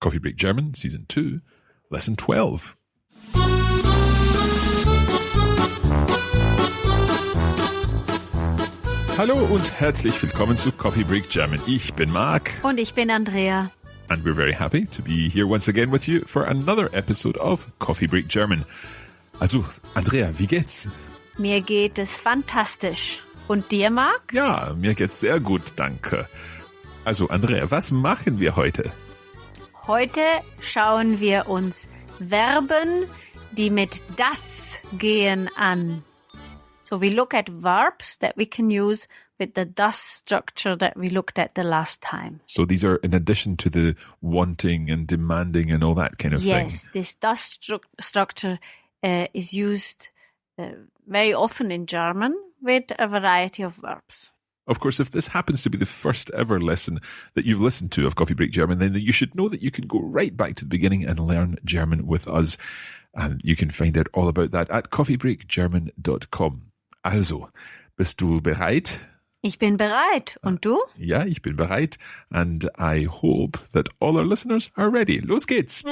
Coffee Break German, Season 2, Lesson 12. Hallo und herzlich willkommen zu Coffee Break German. Ich bin Marc. Und ich bin Andrea. And we're very happy to be here once again with you for another episode of Coffee Break German. Also, Andrea, wie geht's? Mir geht es fantastisch. Und dir, Marc? Ja, mir geht's sehr gut, danke. Also, Andrea, was machen wir heute? Heute schauen wir uns Verben, die mit das gehen, an. So we look at verbs that we can use with the das structure that we looked at the last time. So these are in addition to the wanting and demanding and all that kind of thing. Yes, this das structure is used very often in German with a variety of verbs. Of course, if this happens to be the first ever lesson that you've listened to of Coffee Break German, then you should know that you can go right back to the beginning and learn German with us. And you can find out all about that at coffeebreakgerman.com. Also, bist du bereit? Ich bin bereit. Und du? Ja, ich bin bereit. And I hope that all our listeners are ready. Los geht's!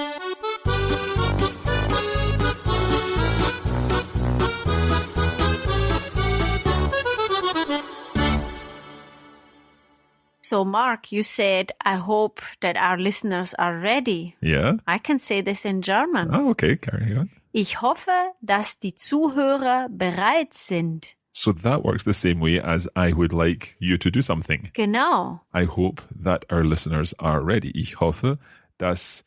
So, Mark, you said, I hope that our listeners are ready. Yeah? I can say this in German. Oh, okay, carry on. Ich hoffe, dass die Zuhörer bereit sind. So that works the same way as I would like you to do something. Genau. I hope that our listeners are ready. Ich hoffe, dass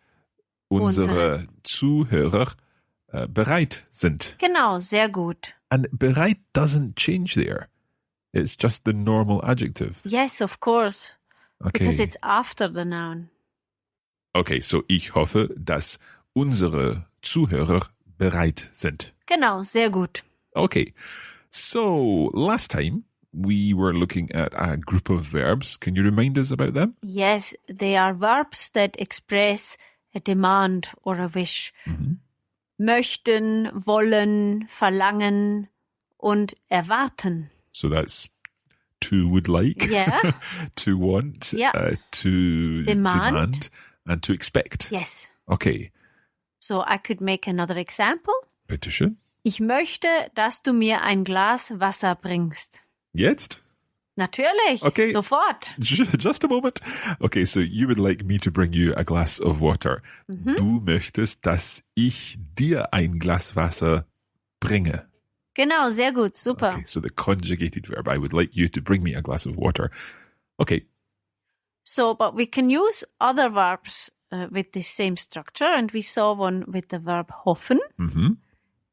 unsere Zuhörer bereit sind. Genau, sehr gut. And bereit doesn't change there. It's just the normal adjective. Yes, of course. Okay. Because it's after the noun. Okay, so ich hoffe, dass unsere Zuhörer bereit sind. Genau, sehr gut. Okay, so last time we were looking at a group of verbs. Can you remind us about them? Yes, they are verbs that express a demand or a wish. Mhm. Möchten, wollen, verlangen und erwarten. So that's to would like, Yeah. to want, Yeah. to demand, and to expect. Yes. Okay, So I could make another example. bitteschön. Ich möchte, dass du mir ein Glas Wasser bringst. Jetzt? Natürlich, Okay. sofort. Just a moment. Okay, so you would like me to bring you a glass of water. Du möchtest, dass ich dir ein Glas Wasser bringe. Genau, sehr gut, super. Okay, so the conjugated verb. I would like you to bring me a glass of water. Okay, So, but we can use other verbs with the same structure, and we saw one with the verb hoffen. mhm.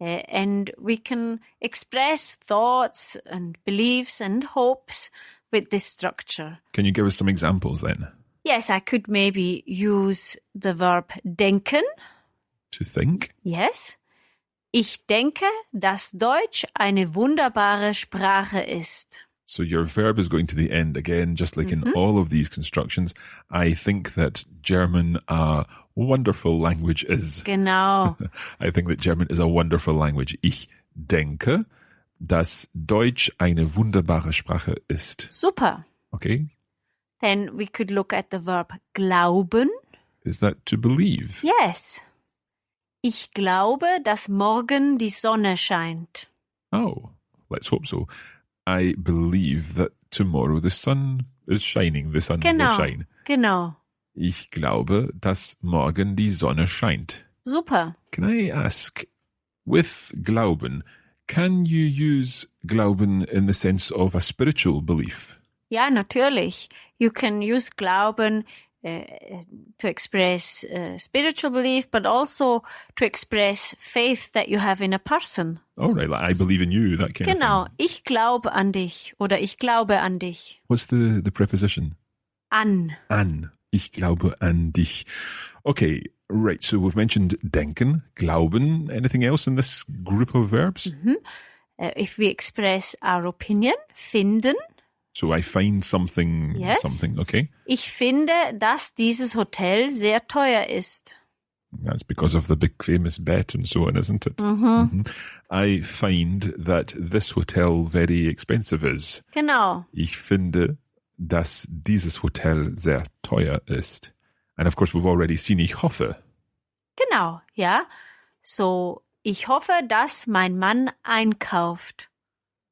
And we can express thoughts and beliefs and hopes with this structure. Can you give us some examples then? Yes, I could maybe use the verb denken. To think? Yes. Ich denke, dass Deutsch eine wunderbare Sprache ist. So your verb is going to the end again, just like in all of these constructions. I think that German a wonderful language is. Genau. I think that German is a wonderful language. Ich denke, dass Deutsch eine wunderbare Sprache ist. Super. Okay? Then we could look at the verb glauben. Is that to believe? Yes. Ich glaube, dass morgen die Sonne scheint. Oh, let's hope so. I believe that tomorrow the sun is shining. The sun Genau. will shine. Genau. Ich glaube, dass morgen die Sonne scheint. Super. Can I ask, with Glauben, can you use Glauben in the sense of a spiritual belief? Ja, natürlich. You can use Glauben to express spiritual belief, but also to express faith that you have in a person. Oh, right, like I believe in you, that kind Genau. of thing. Ich glaube an dich oder ich glaube an dich. What's the preposition? An. An. Ich glaube an dich. Okay, right, so we've mentioned denken, glauben. Anything else in this group of verbs? If we express our opinion, finden. So I find something, Yes. something, okay? Ich finde, dass dieses Hotel sehr teuer ist. That's because of the big famous bet and so on, isn't it? Mhm. I find that this hotel very expensive is. Genau. Ich finde, dass dieses Hotel sehr teuer ist. And of course, we've already seen ich hoffe. Genau, ja. So, ich hoffe, dass mein Mann einkauft.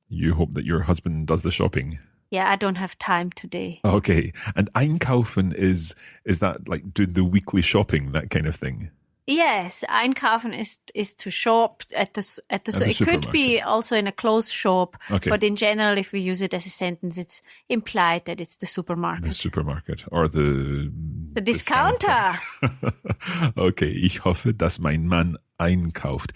You hope that your husband does the shopping. Yeah, I don't have time today. Okay. And einkaufen is that like doing the weekly shopping, that kind of thing? Yes, einkaufen is to shop at the store. It could be also in a clothes shop, Okay. but in general, if we use it as a sentence, it's implied that it's the supermarket. The supermarket or the Discounter. Okay, ich hoffe, dass mein Mann einkauft.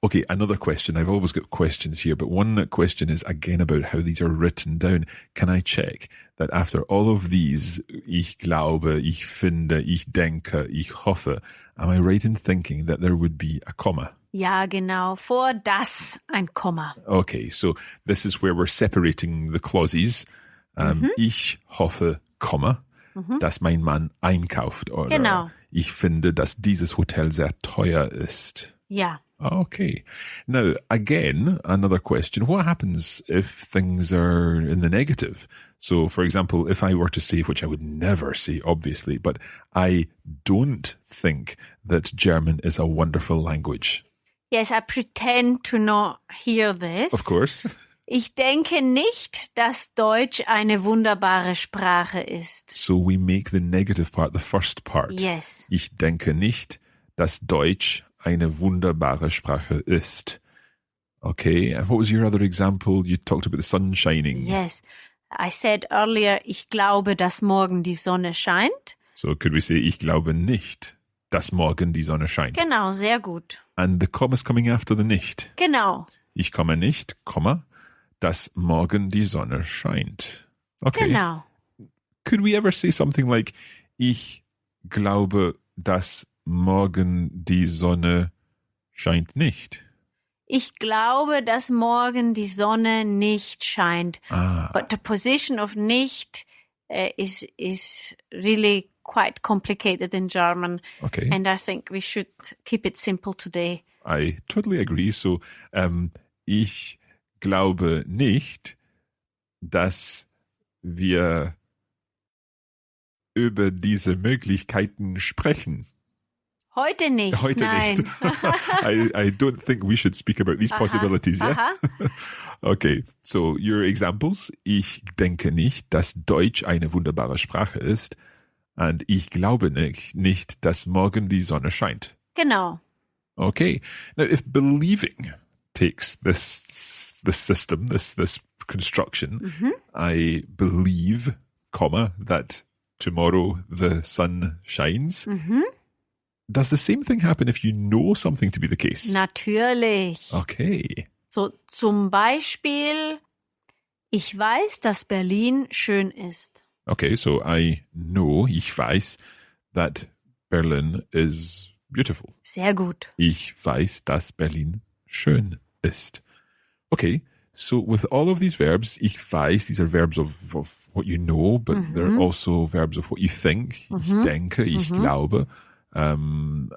Okay, another question. I've always got questions here, but one question is again about how these are written down. Can I check that after all of these, ich glaube, ich finde, ich denke, ich hoffe, am I right in thinking that there would be a comma? Ja, genau. Vor das ein Komma. Okay, so this is where we're separating the clauses. Ich hoffe, Komma, dass mein Mann einkauft. Oder Genau. Ich finde, dass dieses Hotel sehr teuer ist. Ja. Okay. Now, again, another question. What happens if things are in the negative? So, for example, if I were to say, which I would never say, obviously, but I don't think that German is a wonderful language. Yes, I pretend to not hear this. Of course. Ich denke nicht, dass Deutsch eine wunderbare Sprache ist. So we make the negative part the first part. Yes. Ich denke nicht, dass Deutsch eine wunderbare Sprache ist. Okay, and what was your other example? You talked about the sun shining. Yes. I said earlier, ich glaube, dass morgen die Sonne scheint. So could we say, ich glaube nicht, dass morgen die Sonne scheint? Genau, sehr gut. And the comma's coming after the nicht. Genau. Ich komme nicht, Komma, dass morgen die Sonne scheint. Okay. Genau. Could we ever say something like, ich glaube, dass morgen die Sonne scheint nicht? Ich glaube, dass morgen die Sonne nicht scheint. But the position of nicht is really quite complicated in German. Okay. And I think we should keep it simple today. I totally agree. So, ich glaube nicht, dass wir über diese Möglichkeiten sprechen. Heute nicht. Heute Nein. nicht. I don't think we should speak about these possibilities, yeah? Okay, so your examples. Ich denke nicht, dass Deutsch eine wunderbare Sprache ist. Und ich glaube nicht, dass morgen die Sonne scheint. Genau. Okay. Now, if believing takes this system, this construction, I believe, comma, that tomorrow the sun shines. Does the same thing happen if you know something to be the case? Natürlich. Okay. So zum Beispiel, ich weiß, dass Berlin schön ist. Okay, so I know, ich weiß, that Berlin is beautiful. Sehr gut. Ich weiß, dass Berlin schön ist. Okay, so with all of these verbs, ich weiß, these are verbs of what you know, but they're also verbs of what you think. Ich denke, ich glaube, and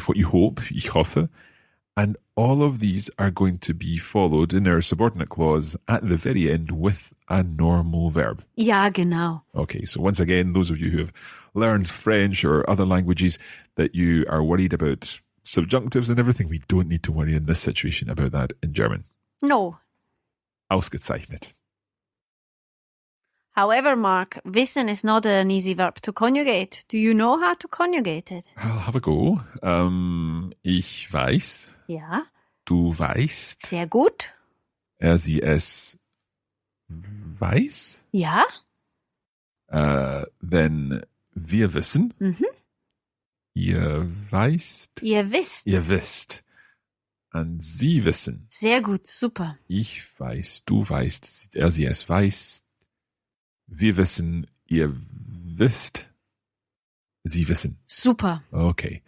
what you hope, ich hoffe. And all of these are going to be followed in their subordinate clause at the very end with a normal verb. Ja, genau. Okay, so once again, those of you who have learned French or other languages that you are worried about subjunctives and everything, we don't need to worry in this situation about that in German. No. Ausgezeichnet. However, Mark, wissen is not an easy verb to conjugate. Do you know how to conjugate it? I'll have a go. Ich weiß. Ja. Du weißt. Sehr gut. Er, sie, es weiß. Ja. Then wir wissen. Ihr weißt. Ihr wisst. Ihr wisst. Und sie wissen. Sehr gut, super. Ich weiß, du weißt, er, sie, es weiß. Wir wissen, ihr wisst. Sie wissen. Super. Okay.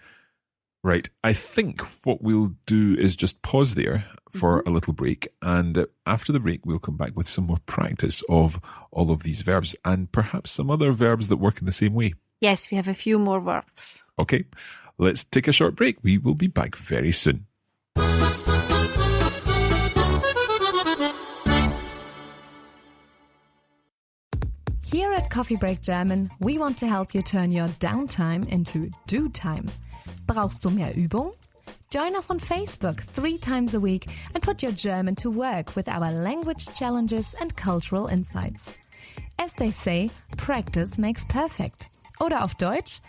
Right. I think what we'll do is just pause there for a little break. And after the break, we'll come back with some more practice of all of these verbs and perhaps some other verbs that work in the same way. Yes, we have a few more verbs. Okay. Let's take a short break. We will be back very soon. Here at Coffee Break German, we want to help you turn your downtime into do time. Brauchst du mehr Übung? Join us on Facebook 3 times a week and put your German to work with our language challenges and cultural insights. As they say, practice makes perfect. Oder auf Deutsch,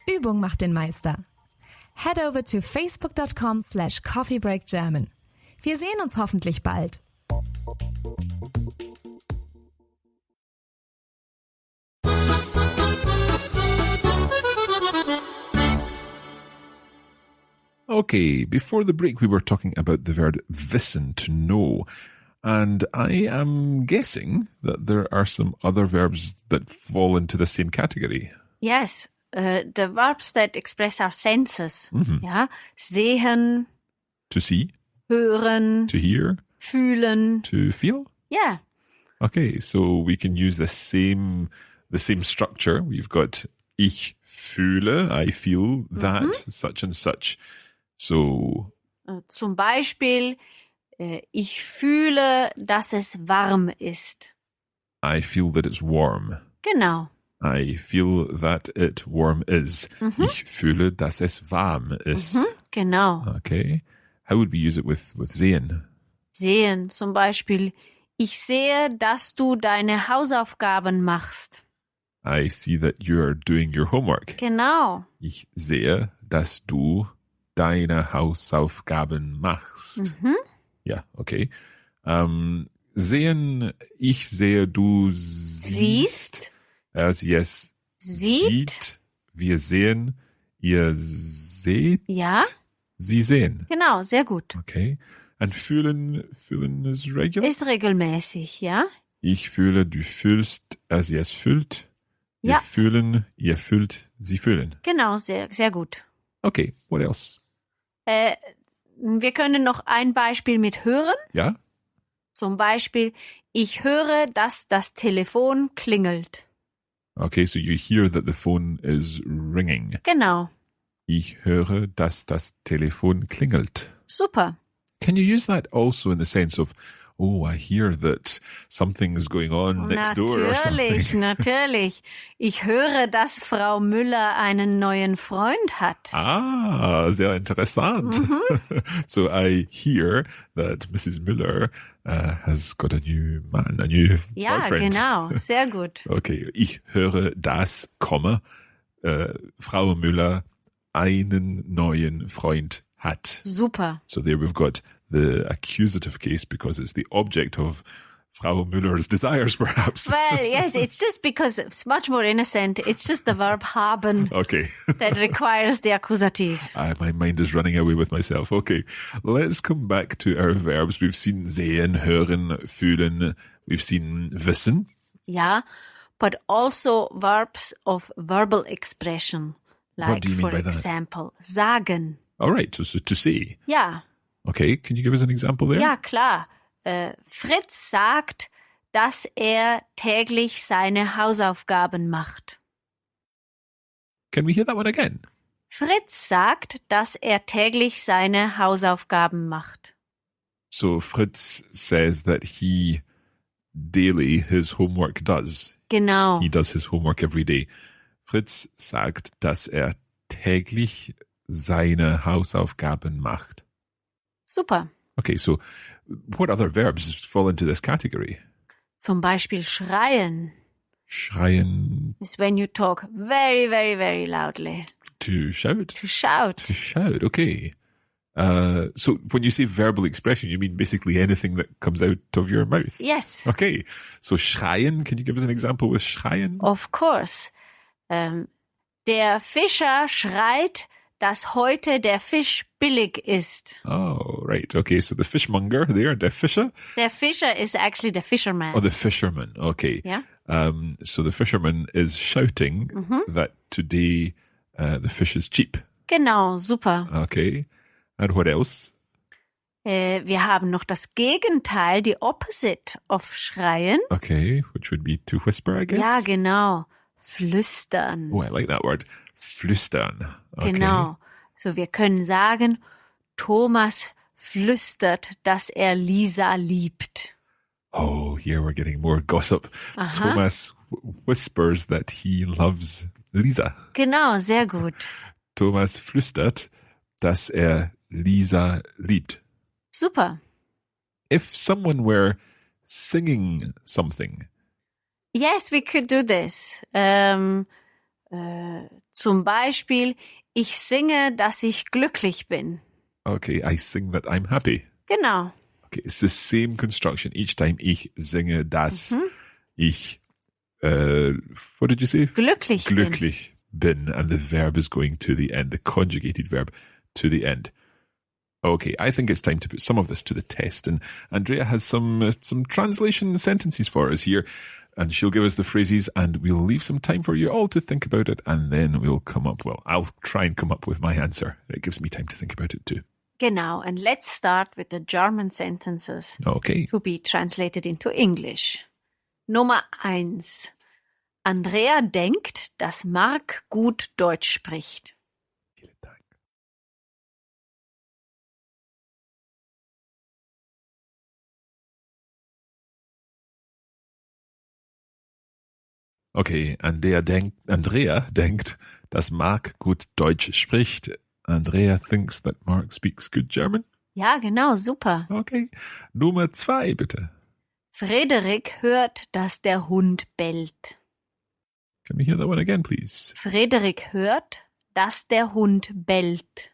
Übung macht den Meister. Head over to facebook.com/coffeebreakgerman. Wir sehen uns hoffentlich bald. Okay, before the break we were talking about the verb wissen, to know. And I am guessing that there are some other verbs that fall into the same category. Yes, the verbs that express our senses. Ja, sehen, To see, hören, to hear, fühlen. to feel. Yeah. Okay, so we can use the same structure. We've got ich fühle, I feel that, such and such. So, Zum Beispiel, ich fühle, dass es warm ist. I feel that it's warm. Genau. I feel that it warm is. Ich fühle, dass es warm ist. Genau. Okay. How would we use it with sehen? Sehen, zum Beispiel, ich sehe, dass du deine Hausaufgaben machst. I see that you're doing your homework. Genau. Ich sehe, dass du deine Hausaufgaben machst. Ja, okay. Sehen, ich sehe, du siehst. Sie es sieht. Wir sehen, ihr seht. Ja, Sie sehen. genau, sehr gut. Okay. Und fühlen is regular? Ist regelmäßig, ja? Ich fühle, du fühlst, sie es fühlt. Wir Ja. fühlen, ihr fühlt, sie fühlen. Genau, sehr, sehr gut. Okay, what else? Wir können noch ein Beispiel mit hören. Ja? Zum Beispiel, ich höre, dass das Telefon klingelt. Okay, so you hear that the phone is ringing. Genau, Ich höre, dass das Telefon klingelt. super. Can you use that also in the sense of, oh, I hear that something's going on next door or Natürlich, something? natürlich. Ich höre, dass Frau Müller einen neuen Freund hat. Ah, sehr interessant. So I hear that Mrs. Müller has got a new man, a new Ja, boyfriend. genau, sehr gut. Okay, ich höre, dass, Frau Müller einen neuen Freund hat. Super. So there we've got the accusative case because it's the object of Frau Müller's desires, perhaps. Well, yes, it's just because it's much more innocent. It's just the verb haben Okay. that requires the accusative. My mind is running away with myself. Okay. Let's come back to our verbs. We've seen sehen, hören, fühlen. We've seen wissen. Yeah, but also verbs of verbal expression. What Like, do you mean for by that? example, sagen. All right. So to say. Ja, Okay. Can you give us an example there? ja, klar. Fritz sagt, dass er täglich seine Hausaufgaben macht. Can we hear that one again? Fritz sagt, dass er täglich seine Hausaufgaben macht. So Fritz says that he daily his homework does. Genau. He does his homework every day. Fritz sagt, dass er täglich seine Hausaufgaben macht. Super. Okay, so what other verbs fall into this category? Zum Beispiel schreien Schreien, is when you talk very, very, very loudly. to shout. To shout. To shout, okay. So when you say verbal expression, you mean basically anything that comes out of your mouth? Yes, Okay, so schreien, can you give us an example with schreien? of course. Der Fischer schreit, dass heute der Fisch billig ist. Oh, right. Okay, so the fishmonger there, der Fischer? Der Fischer is actually the fisherman. Oh, the fisherman. Okay. Yeah. So the fisherman is shouting that today the fish is cheap. Genau, super. Okay. And what else? Wir haben noch das Gegenteil, die opposite of schreien. Okay, which would be to whisper, I guess? Ja, genau. Flüstern. Oh, I like that word. Flüstern. Okay. Genau. So, wir können sagen, Thomas flüstert, dass er Lisa liebt. Oh, here we're getting more gossip. Aha. Thomas whispers that he loves Lisa. Genau, sehr gut. Thomas flüstert, dass Lisa liebt. Super. If someone were singing something. Yes, we could do this. Zum Beispiel, ich singe, dass ich glücklich bin. Okay, I sing that I'm happy. Genau. Okay, it's the same construction each time. Ich singe, dass ich, what did you say? Glücklich bin. And the verb is going to the end, the conjugated verb to the end. Okay, I think it's time to put some of this to the test. And Andrea has some translation sentences for us here. And she'll give us the phrases and we'll leave some time for you all to think about it. And then we'll come up, well, I'll try and come up with my answer. It gives me time to think about it too. Genau, and let's start with the German sentences Okay. to be translated into English. Nummer 1. Andrea denkt, dass Mark gut Deutsch spricht. Vielen Dank. Okay, Andrea denkt, dass Mark gut Deutsch spricht. Andrea thinks that Mark speaks good German. Ja, genau, super. Okay. Nummer 2, bitte. Frederik hört, dass der Hund bellt. Can we hear that one again, please? Frederik hört, dass der Hund bellt.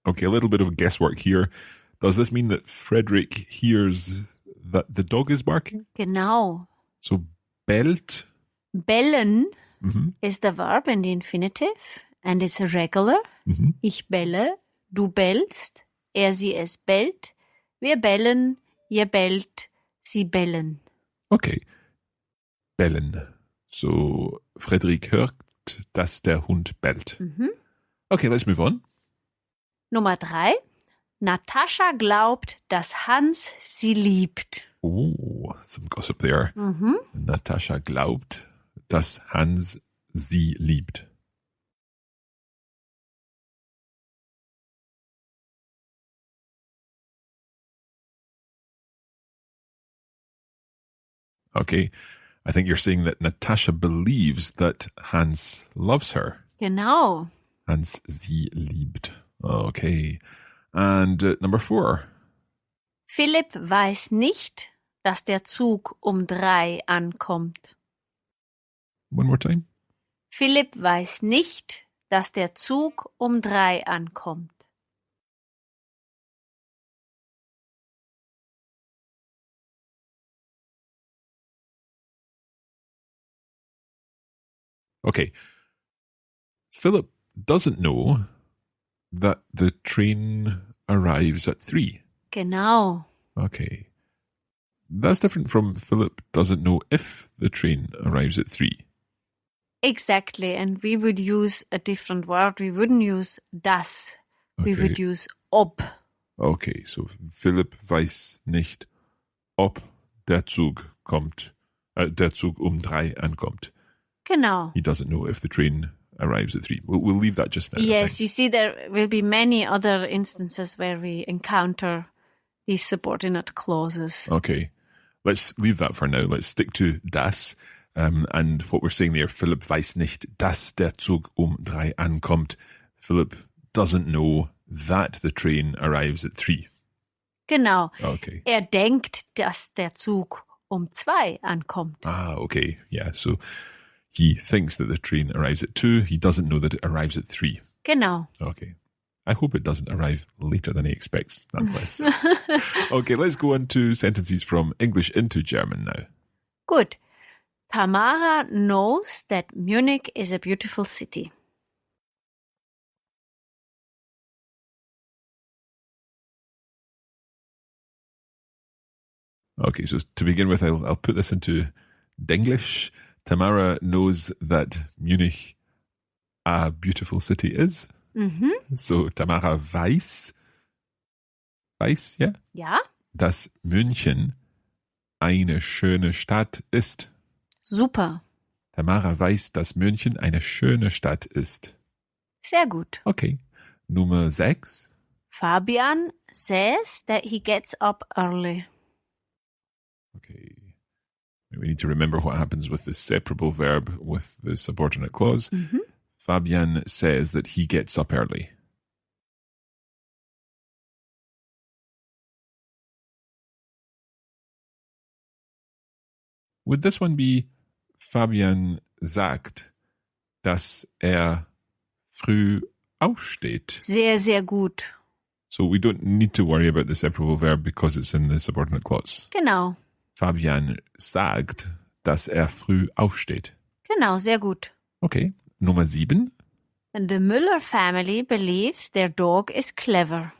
Okay, a little bit of guesswork here. Does this mean that Frederick hears that the dog is barking? Genau. So bellt. Bellen is the verb in the infinitive and it's regular. Ich belle, du bellst, er, sie, es bellt. Wir bellen, ihr bellt, sie bellen. Okay. Bellen. So Frederick hört, dass der Hund bellt. Okay, let's move on. Nummer 3. Natascha glaubt, dass Hans sie liebt. Oh, some gossip there. Natascha glaubt, dass Hans sie liebt. Okay, I think you're saying that Natascha believes that Hans loves her. Genau. Hans sie liebt. Okay. And number 4. Philipp weiß nicht, dass der Zug um 3 ankommt. One more time. Philipp weiß nicht, dass der Zug um 3 ankommt. Okay. Philip doesn't know that the train arrives at 3. Genau. Okay. That's different from Philip doesn't know if the train arrives at 3. Exactly, and we would use a different word. We wouldn't use das. We Okay. would use ob. Okay, so Philipp weiß nicht, ob der Zug um 3 ankommt. Genau. He doesn't know if the train arrives at 3. We'll leave that just now. I Yes, think. you see, there will be many other instances where we encounter these subordinate clauses. Okay, let's leave that for now. Let's stick to das. And what we're saying there, Philipp weiß nicht, dass der Zug um 3 ankommt. Philipp doesn't know that the train arrives at 3. Genau. Okay. Er denkt, dass der Zug um 2 ankommt. Okay. Yeah, so he thinks that the train arrives at 2. He doesn't know that it arrives at 3. Genau. Okay. I hope it doesn't arrive later than he expects, nonetheless. Okay, let's go on to sentences from English into German now. Good. Tamara knows that Munich is a beautiful city. Okay, so to begin with, I'll put this into Denglish. Tamara knows that Munich a beautiful city is. So Tamara weiß, yeah? Ja? Dass München eine schöne Stadt ist. Super. Tamara weiß, dass München eine schöne Stadt ist. Sehr gut. Okay. Nummer 6. Fabian says that he gets up early. Okay. We need to remember what happens with the separable verb with the subordinate clause. Mhm. Fabian says that he gets up early. Would this one be Fabian sagt, dass früh aufsteht? Sehr, sehr gut. So we don't need to worry about the separable verb because it's in the subordinate clause. Genau. Fabian sagt, dass früh aufsteht. Genau, sehr gut. Okay. Nummer 7. And the Müller family believes their dog is clever.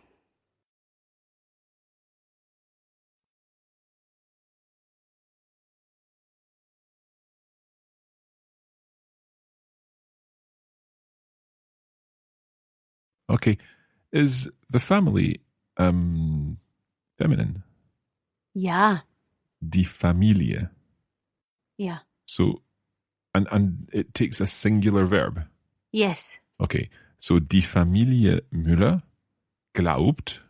Okay. Is the family feminine? Ja. Die Familie. Ja. So, and it takes a singular verb. Yes. Okay. So, die Familie Müller glaubt,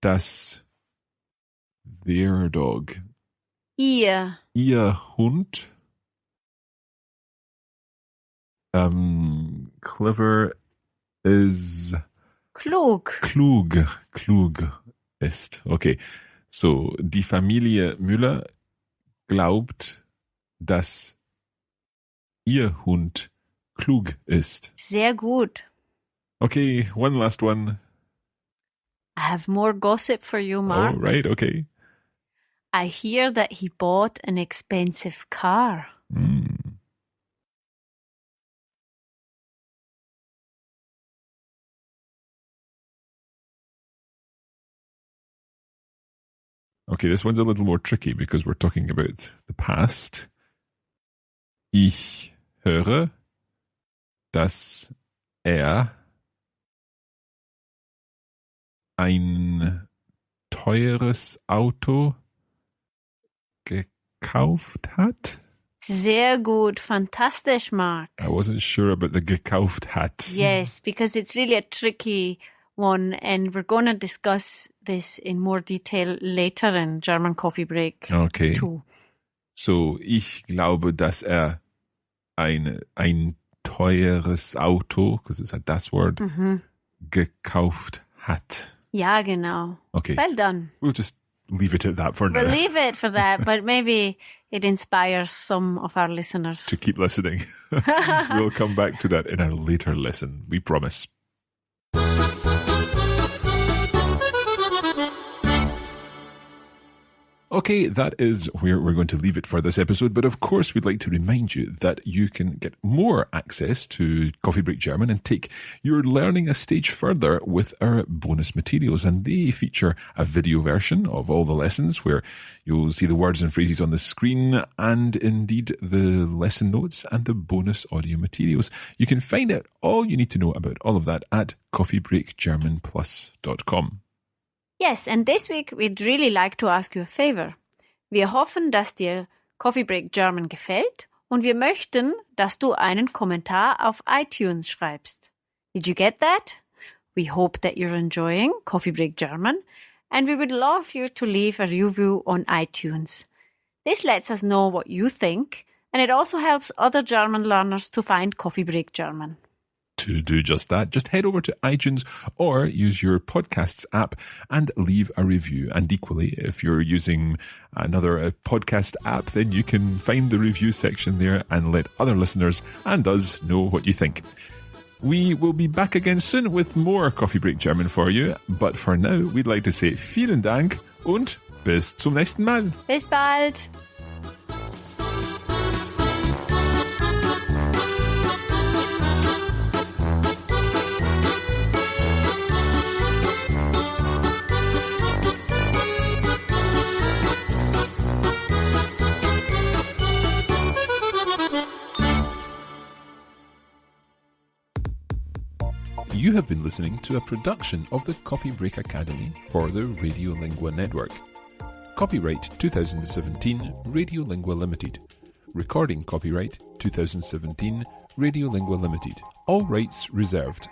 dass their dog, Ihr Hund, clever is klug. klug ist. Okay. So, die Familie Müller glaubt, dass ihr Hund klug ist. Sehr gut. Okay, one last one. I have more gossip for you, Mark. Oh, right, okay. I hear that he bought an expensive car. Okay, this one's a little more tricky because we're talking about the past. Ich höre, dass ein teures Auto gekauft hat. Sehr gut. Fantastisch, Mark. I wasn't sure about the gekauft hat. Yes, because it's really a tricky one, and we're going to discuss this in more detail later in German Coffee Break 2. So, ich glaube, dass ein teures Auto, because it's a das word, gekauft hat. Ja, genau. Okay. Well done. We'll just leave it at that for now. We'll leave it for that, but maybe it inspires some of our listeners to keep listening. We'll come back to that in a later lesson. We promise. Okay, that is where we're going to leave it for this episode. But of course, we'd like to remind you that you can get more access to Coffee Break German and take your learning a stage further with our bonus materials. And they feature a video version of all the lessons where you'll see the words and phrases on the screen and indeed the lesson notes and the bonus audio materials. You can find out all you need to know about all of that at coffeebreakgermanplus.com. Yes, and this week we'd really like to ask you a favor. Wir hoffen, dass dir Coffee Break German gefällt und wir möchten, dass du einen Kommentar auf iTunes schreibst. Did you get that? We hope that you're enjoying Coffee Break German and we would love you to leave a review on iTunes. This lets us know what you think and it also helps other German learners to find Coffee Break German. To do just that, just head over to iTunes or use your podcasts app and leave a review. And equally, if you're using another podcast app, then you can find the review section there and let other listeners and us know what you think. We will be back again soon with more Coffee Break German for you. But for now, we'd like to say vielen Dank und bis zum nächsten Mal. Bis bald. You have been listening to a production of the Coffee Break Academy for the Radiolingua Network. Copyright 2017 Radiolingua Limited. Recording copyright 2017 Radiolingua Limited. All rights reserved.